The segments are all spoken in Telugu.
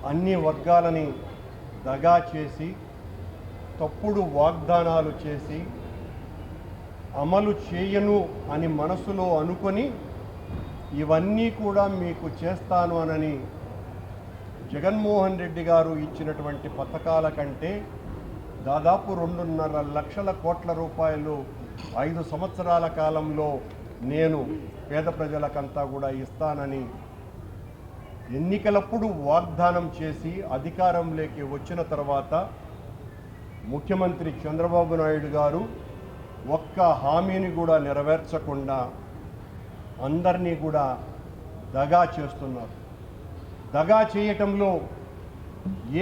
అన్ని వర్గాలని దగా చేసి తప్పుడు వాగ్దానాలు చేసి అమలు చేయను అని మనసులో అనుకొని ఇవన్నీ కూడా మీకు చేస్తాను అనని జగన్మోహన్ రెడ్డి గారు ఇచ్చినటువంటి పథకాల కంటే దాదాపు 2.5 లక్షల కోట్ల రూపాయలు 5 సంవత్సరాల కాలంలో నేను పేద ప్రజలకంతా కూడా ఇస్తానని ఎన్నికలప్పుడు వాగ్దానం చేసి అధికారంలోకి వచ్చిన తర్వాత ముఖ్యమంత్రి చంద్రబాబు నాయుడు గారు ఒక్క హామీని కూడా నెరవేర్చకుండా అందరినీ కూడా దగా చేస్తున్నారు. దగా చేయటంలో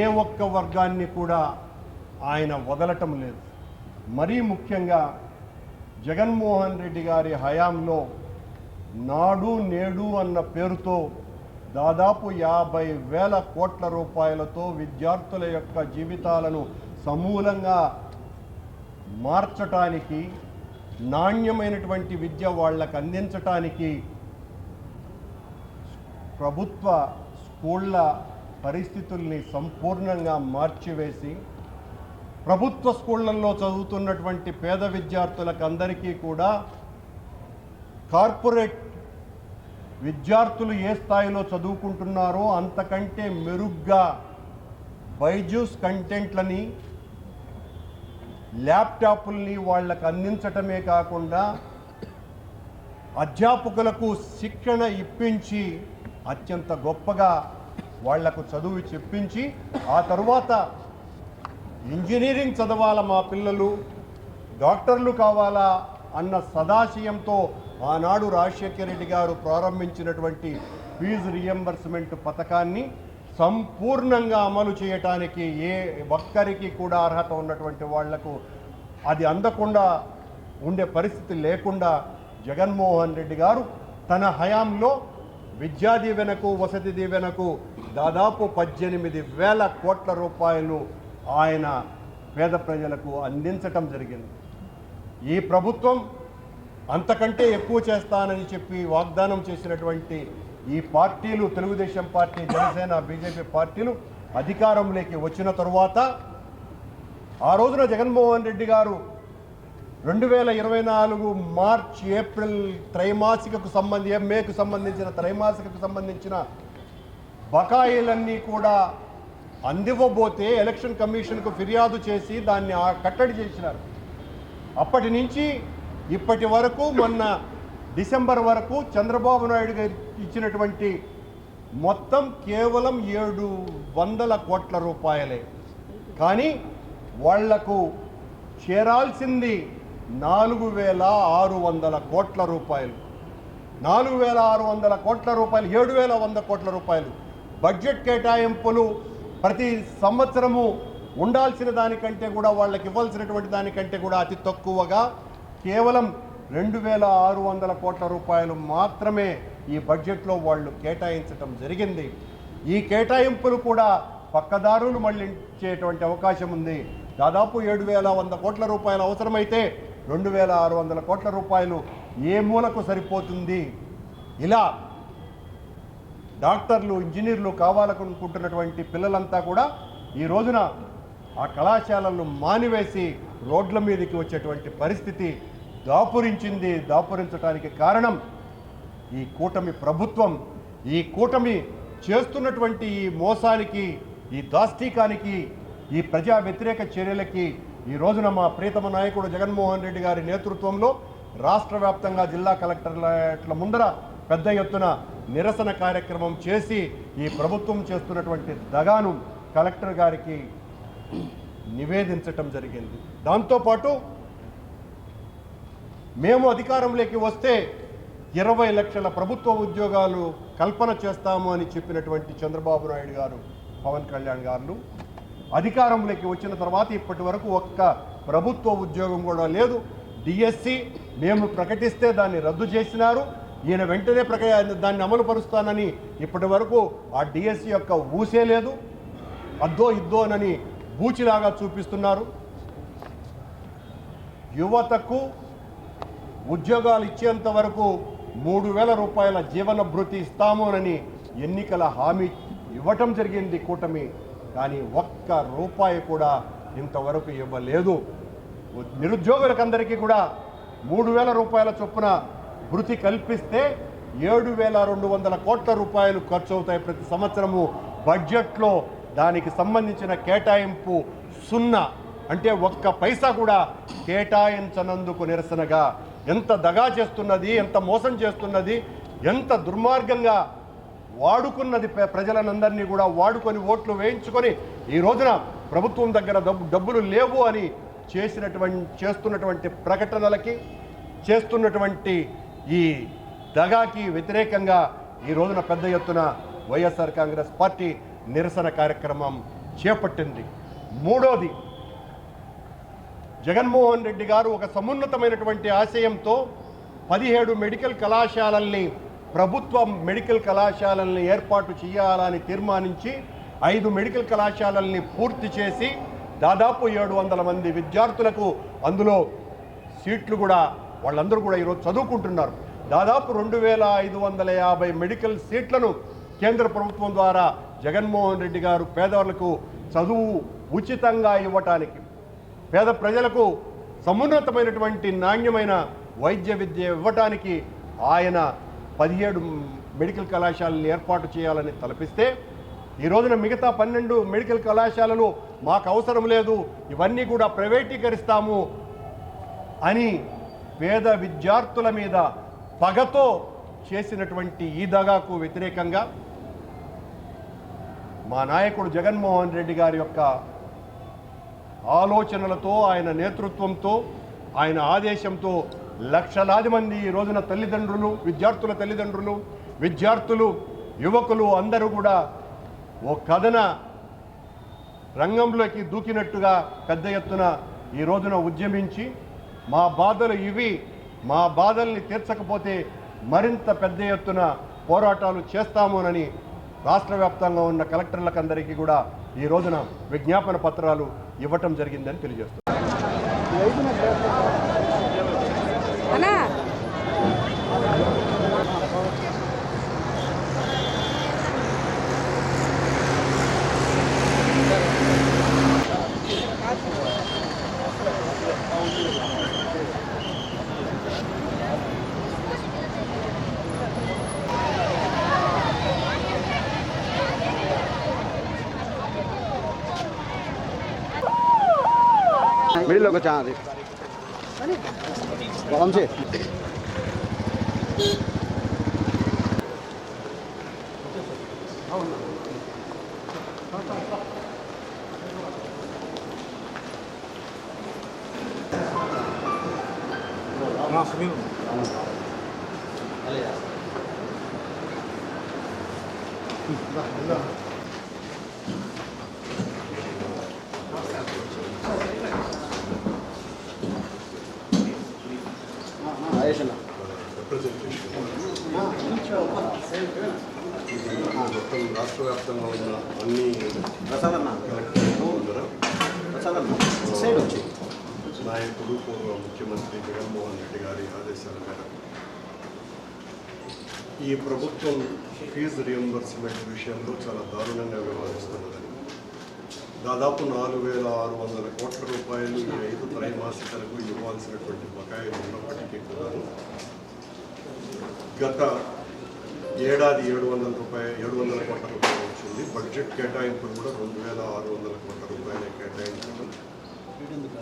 ఏ ఒక్క వర్గాన్ని కూడా ఆయన వదలటం లేదు. మరీ ముఖ్యంగా జగన్మోహన్ రెడ్డి గారి హయాంలో నాడు నేడు అన్న పేరుతో దాదాపు 50,000 కోట్ల రూపాయలతో విద్యార్థుల యొక్క జీవితాలను సమూలంగా మార్చటానికి, నాణ్యమైనటువంటి విద్య వాళ్ళకు అందించటానికి ప్రభుత్వ స్కూళ్ళ పరిస్థితుల్ని సంపూర్ణంగా మార్చివేసి ప్రభుత్వ స్కూళ్ళల్లో చదువుతున్నటువంటి పేద విద్యార్థులకు అందరికీ కూడా కార్పొరేట్ విద్యార్థులు ఏ స్థాయిలో చదువుకుంటున్నారో అంతకంటే మెరుగ్గా బైజూస్ కంటెంట్లని, ల్యాప్టాప్ల్ని వాళ్ళకు అందించటమే కాకుండా అధ్యాపకులకు శిక్షణ ఇప్పించి అత్యంత గొప్పగా వాళ్లకు చదువు చెప్పించి ఆ తరువాత ఇంజనీరింగ్ చదవాలా మా పిల్లలు, డాక్టర్లు కావాలా అన్న సదాశయంతో ఆనాడు రాజశేఖర రెడ్డి గారు ప్రారంభించినటువంటి ఫీజు రియంబర్స్మెంట్ పథకాన్ని సంపూర్ణంగా అమలు చేయటానికి ఏ ఒక్కరికి కూడా అర్హత ఉన్నటువంటి వాళ్లకు అది అందకుండా ఉండే పరిస్థితి లేకుండా జగన్మోహన్ రెడ్డి గారు తన హయాంలో విద్యా దీవెనకు, వసతి దీవెనకు దాదాపు 18,000 కోట్ల రూపాయలు ఆయన పేద ప్రజలకు అందించటం జరిగింది. ఈ ప్రభుత్వం అంతకంటే ఎక్కువ చేస్తానని చెప్పి వాగ్దానం చేసినటువంటి ఈ పార్టీలు, తెలుగుదేశం పార్టీ, జనసేన, బీజేపీ పార్టీలు అధికారంలోకి వచ్చిన తరువాత ఆ రోజున జగన్మోహన్ రెడ్డి గారు 2024 మార్చ్ ఏప్రిల్ మేకు సంబంధించిన త్రైమాసికకు సంబంధించిన బకాయిలన్నీ కూడా అందివ్వబోతే ఎలక్షన్ కమిషన్కు ఫిర్యాదు చేసి దాన్ని కట్టడి చేసినారు. అప్పటి నుంచి ఇప్పటి వరకు మొన్న డిసెంబర్ వరకు చంద్రబాబు నాయుడు గారు ఇచ్చినటువంటి మొత్తం కేవలం 700 కోట్ల రూపాయలే. కానీ వాళ్లకు చేరాల్సింది 4,600 కోట్ల రూపాయలు. 4,600 కోట్ల రూపాయలు, 7,100 కోట్ల రూపాయలు బడ్జెట్ కేటాయింపులు ప్రతి సంవత్సరము ఉండాల్సిన దానికంటే కూడా వాళ్ళకి ఇవ్వాల్సినటువంటి దానికంటే కూడా అతి తక్కువగా కేవలం 2,600 కోట్ల రూపాయలు మాత్రమే ఈ బడ్జెట్లో వాళ్ళు కేటాయించడం జరిగింది. ఈ కేటాయింపులు కూడా పక్కదారులు మళ్లించేటువంటి అవకాశం ఉంది. దాదాపు 7,100 కోట్ల రూపాయలు అవసరమైతే 2,600 కోట్ల రూపాయలు ఏ మూలకు సరిపోతుంది? ఇలా డాక్టర్లు, ఇంజనీర్లు కావాలనుకుంటున్నటువంటి పిల్లలంతా కూడా ఈ రోజున ఆ కళాశాలలను మానివేసి రోడ్ల మీదకి వచ్చేటువంటి పరిస్థితి దాపురించింది. దాపురించడానికి కారణం ఈ కూటమి ప్రభుత్వం. ఈ కూటమి చేస్తున్నటువంటి ఈ మోసానికి, ఈ దాష్టీకానికి, ఈ ప్రజా వ్యతిరేక చర్యలకి ఈ రోజున మా ప్రియతమ నాయకుడు జగన్మోహన్ రెడ్డి గారి నేతృత్వంలో రాష్ట్ర వ్యాప్తంగా జిల్లా కలెక్టర్ల ముందర పెద్ద ఎత్తున నిరసన కార్యక్రమం చేసి ఈ ప్రభుత్వం చేస్తున్నటువంటి దగాను కలెక్టర్ గారికి నివేదించటం జరిగింది. దాంతోపాటు మేము అధికారంలోకి వస్తే 20 లక్షల ప్రభుత్వ ఉద్యోగాలు కల్పన చేస్తాము అని చెప్పినటువంటి చంద్రబాబు నాయుడు గారు, పవన్ కళ్యాణ్ గారు అధికారంలోకి వచ్చిన తర్వాత ఇప్పటి వరకు ఒక్క ప్రభుత్వ ఉద్యోగం కూడా లేదు. డిఎస్సి మేము ప్రకటిస్తే దాన్ని రద్దు చేసినారు. ఈయన వెంటనే దాన్ని అమలు పరుస్తానని ఇప్పటి వరకు ఆ డిఎస్సి యొక్క ఊసే లేదు. అద్దో ఇద్దో అని బూచిలాగా చూపిస్తున్నారు. యువతకు ఉద్యోగాలు ఇచ్చేంత వరకు 3,000 రూపాయల జీవన భృతి ఇస్తామోనని ఎన్నికల హామీ ఇవ్వటం జరిగింది కూటమి. కానీ ఒక్క రూపాయి కూడా ఇంతవరకు ఇవ్వలేదు. నిరుద్యోగులకందరికీ కూడా 3,000 రూపాయల చొప్పున భృతి కల్పిస్తే 7,200 కోట్ల రూపాయలు ఖర్చు అవుతాయి ప్రతి సంవత్సరము. బడ్జెట్లో దానికి సంబంధించిన కేటాయింపు 0. అంటే ఒక్క పైసా కూడా కేటాయించనందుకు నిరసనగా ఎంత దగా చేస్తున్నది, ఎంత మోసం చేస్తున్నది, ఎంత దుర్మార్గంగా వాడుకున్నది ప్రజలనందరినీ కూడా వాడుకొని ఓట్లు వేయించుకొని ఈ రోజున ప్రభుత్వం దగ్గర డబ్బులు లేవు అని చేస్తున్నటువంటి ప్రకటనలకి, చేస్తున్నటువంటి ఈ దగాకి వ్యతిరేకంగా ఈ రోజున పెద్ద ఎత్తున వైఎస్ఆర్ కాంగ్రెస్ పార్టీ నిరసన కార్యక్రమం చేపట్టింది. మూడోది, జగన్మోహన్ రెడ్డి గారు ఒక సమున్నతమైనటువంటి ఆశయంతో 17 మెడికల్ కళాశాలల్ని, ప్రభుత్వ మెడికల్ కళాశాలల్ని ఏర్పాటు చేయాలని తీర్మానించి 5 మెడికల్ కళాశాలల్ని పూర్తి చేసి దాదాపు 700 మంది విద్యార్థులకు అందులో సీట్లు కూడా వాళ్ళందరూ కూడా ఈరోజు చదువుకుంటున్నారు. దాదాపు 2,550 మెడికల్ సీట్లను కేంద్ర ప్రభుత్వం ద్వారా జగన్మోహన్ రెడ్డి గారు పేదవాళ్లకు చదువు ఉచితంగా ఇవ్వటానికి, పేద ప్రజలకు సమున్నతమైనటువంటి నాణ్యమైన వైద్య విద్య ఇవ్వటానికి ఆయన 17 మెడికల్ కళాశాలను ఏర్పాటు చేయాలని తలపిస్తే ఈ రోజున మిగతా 12 మెడికల్ కళాశాలలు మాకు అవసరం లేదు, ఇవన్నీ కూడా ప్రైవేటీకరిస్తాము అని పేద విద్యార్థుల మీద పగతో చేసినటువంటి ఈ దగాకు వ్యతిరేకంగా మా నాయకుడు జగన్మోహన్ రెడ్డి గారి యొక్క ఆలోచనలతో, ఆయన నేతృత్వంతో, ఆయన ఆదేశంతో లక్షలాది మంది ఈ రోజున తల్లిదండ్రులు, విద్యార్థుల తల్లిదండ్రులు, విద్యార్థులు, యువకులు అందరూ కూడా ఓ కథన రంగంలోకి దూకినట్టుగా పెద్ద ఎత్తున ఈ రోజున ఉద్యమించి మా బాధలు ఇవి, మా బాధల్ని తీర్చకపోతే మరింత పెద్ద ఎత్తున పోరాటాలు చేస్తామోనని రాష్ట్ర వ్యాప్తంగా ఉన్న కలెక్టర్లకు అందరికీ కూడా ఈ రోజున విజ్ఞాపన పత్రాలు ఇవ్వటం జరిగిందని తెలియజేస్తున్నారు. मिडिल को चाह कौन से మొత్తం రాష్ట్ర వ్యాప్తంగా ఉన్న అన్ని నాయకులు, పూర్వ ముఖ్యమంత్రి జగన్మోహన్ రెడ్డి గారి ఆదేశాల మేరకు ఈ ప్రభుత్వం ఫీజు రియంబర్స్మెంట్ విషయంలో చాలా దారుణంగా వ్యవహరిస్తున్నదని, దాదాపు 4,600 కోట్ల రూపాయలు ఈ 5 త్రైమాసికాలకు ఇవ్వాల్సినటువంటి బకాయిలు ఉన్నప్పటికీ కూడా గత ఏడాది 700 కోట్ల రూపాయలు వచ్చింది. బడ్జెట్ కేటాయింపులు కూడా 2,600 కోట్ల రూపాయలే కేటాయించడం,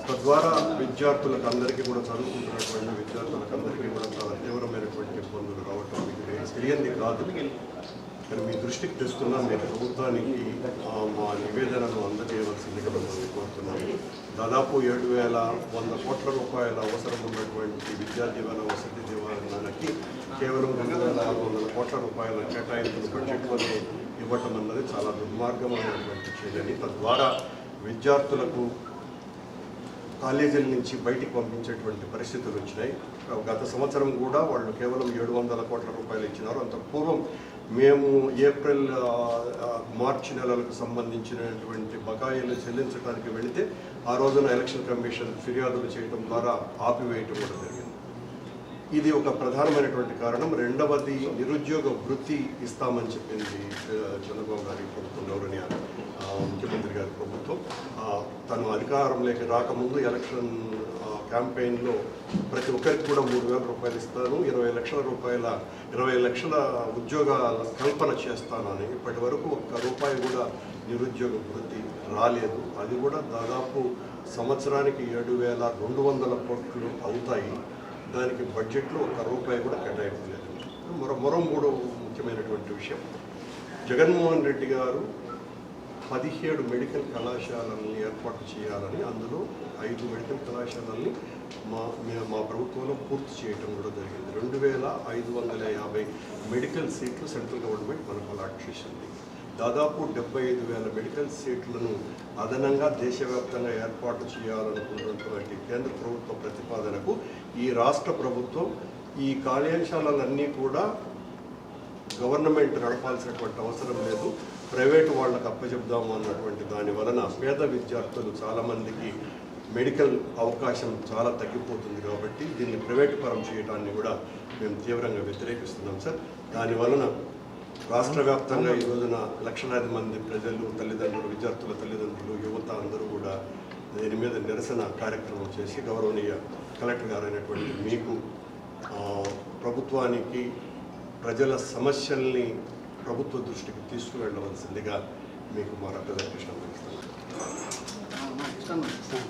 తద్వారా విద్యార్థులకు అందరికీ కూడా చదువుకుంటున్నటువంటి విద్యార్థులకు అందరికీ కూడా చాలా తీవ్రమైనటువంటి ఇబ్బందులు రావటం మీకు తెలియంది కాదు. కానీ మీ దృష్టికి తెస్తున్నా, మీరు ప్రభుత్వానికి మా నివేదనను అందజేయవలసిందిగా మిమ్మల్ని కోరుతున్నాము. దాదాపు 7,100 కోట్ల రూపాయల అవసరం ఉన్నటువంటి విద్యా దీవెన, వసతి దీవెనకి కేవలం 2,600 కోట్ల రూపాయల కేటాయింపులు బడ్జెట్లోనే ఇవ్వటం అన్నది చాలా దుర్మార్గమైనటువంటి చర్యని, తద్వారా విద్యార్థులకు కాలేజీల నుంచి బయటికి పంపించేటువంటి పరిస్థితులు వచ్చినాయి. గత సంవత్సరం కూడా వాళ్ళు కేవలం 700 కోట్ల రూపాయలు ఇచ్చినారు. అంత పూర్వం మేము ఏప్రిల్, మార్చి నెలలకు సంబంధించినటువంటి బకాయిలు చెల్లించడానికి వెళితే ఆ రోజున ఎలక్షన్ కమిషన్ ఫిర్యాదులు చేయడం ద్వారా ఆపివేయటం కూడా జరిగింది. ఇది ఒక ప్రధానమైనటువంటి కారణం. రెండవది నిరుద్యోగ వృత్తి ఇస్తామని చెప్పింది చంద్రబాబు గారి ప్రభుత్వం, గౌరవనీయ ముఖ్యమంత్రి గారి ప్రభుత్వం. తను అధికారంలోకి రాకముందు ఎలక్షన్ క్యాంపెయిన్లో ప్రతి ఒక్కరికి కూడా 3,000 రూపాయలు ఇస్తాను, 20 లక్షల ఉద్యోగాల కల్పన చేస్తానని. ఇప్పటి వరకు ఒక్క రూపాయి కూడా నిరుద్యోగ వృత్తి రాలేదు. అది కూడా దాదాపు సంవత్సరానికి 7,200 కోట్లు అవుతాయి. దానికి బడ్జెట్లో ఒక్క రూపాయి కూడా కేటాయించలేదు. మరో మూడో ముఖ్యమైనటువంటి విషయం, జగన్మోహన్ రెడ్డి గారు 17 మెడికల్ కళాశాలల్ని ఏర్పాటు చేయాలని, అందులో 5 మెడికల్ కళాశాలల్ని మా ప్రభుత్వంలో పూర్తి చేయటం కూడా జరిగింది. 2,550 మెడికల్ సీట్లు సెంట్రల్ గవర్నమెంట్ మనకు అలాట్ చేసింది. దాదాపు 75,000 మెడికల్ సీట్లను అదనంగా దేశవ్యాప్తంగా ఏర్పాటు చేయాలనుకున్నటువంటి కేంద్ర ప్రభుత్వ ప్రతిపాదనకు ఈ రాష్ట్ర ప్రభుత్వం ఈ కళాశాలలన్నీ కూడా గవర్నమెంట్ నడపాల్సినటువంటి అవసరం లేదు, ప్రైవేటు వాళ్ళకు అప్పచెప్దాము అన్నటువంటి దాని వలన పేద విద్యార్థులు చాలామందికి మెడికల్ అవకాశం చాలా తగ్గిపోతుంది. కాబట్టి దీన్ని ప్రైవేటు పరం చేయడాన్ని కూడా మేము తీవ్రంగా వ్యతిరేకిస్తున్నాం సార్. దానివలన రాష్ట్ర వ్యాప్తంగా ఈ రోజున లక్షలాది మంది ప్రజలు, తల్లిదండ్రులు, విద్యార్థుల తల్లిదండ్రులు, యువత అందరూ కూడా దీని మీద నిరసన కార్యక్రమం చేసి గౌరవనీయ కలెక్టర్ గారు అయినటువంటి మీకు ప్రభుత్వానికి ప్రజల సమస్యల్ని ప్రభుత్వ దృష్టికి తీసుకువెళ్ళవలసిందిగా మీకు మా రిప్రజెంటేషన్ అందిస్తున్నాం.